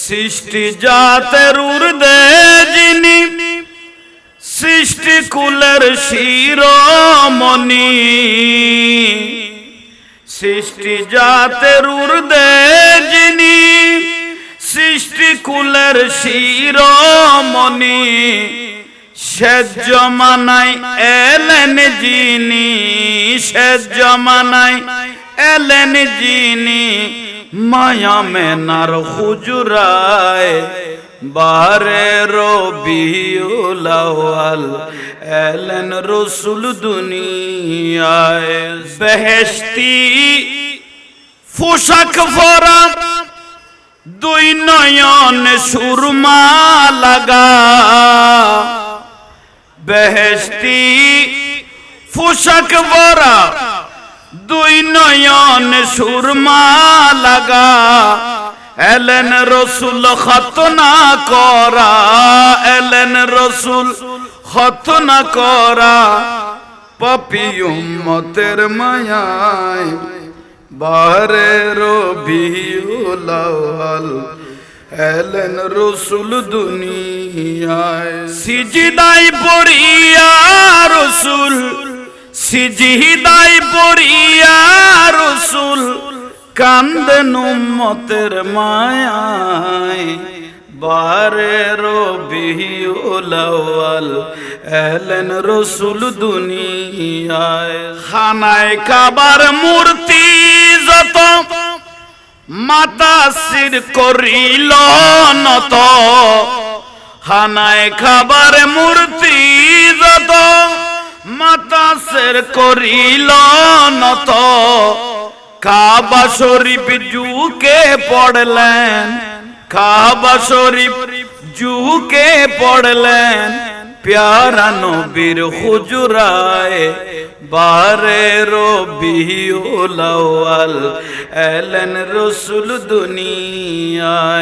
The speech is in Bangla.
সৃষ্টি জাতের ঊর্ধ্বে যিনি, সৃষ্টি কুলের শিরোমণি। সৃষ্টি জাতের ঊর্ধ্বে যিনি, সৃষ্টি কুলের শিরোমণি। শেষ জমানায় এলেন যিনি, শেষ জমানায় এলেন যিনি, মায়া মেনার হুজুরায়। বারে রবিউল আউয়াল এলেন রসুল দুনিয়ায়। বেহেশতি পোশাক পরা, দুই নয়ন সুরমা লাগা। বেহেশতি পোশাক পরা, দুই নয়ন সুরমা লাগা। এলেন রসুল খতনা করা, এলেন রসুল খতনা করা। পাপী উম্মতের মায়ায় বারে রবিউল আউয়াল এলেন রসুল দুনিয়ায়। সিজদায় পড়িয়া রসুল, সিজদায় পড়িয়া রসুল কান্দেন উম্মতের মায়ায়। বারে রবিউল আউয়াল এলেন রসুল দুনিয়ায়। খানায় কাবার মূর্তি যত, মাতা শির করিল নত। খানায় কাবার মূর্তি যত, মাতা শির করিল নত। কাবা শরীফ জুকে পড়লেন, কাবা শরীফ জুকে পড়লেন। প্যারা নবীর হুজরায় বারে রবিউল আউয়াল এলেন রসুল দুনিয়ায়।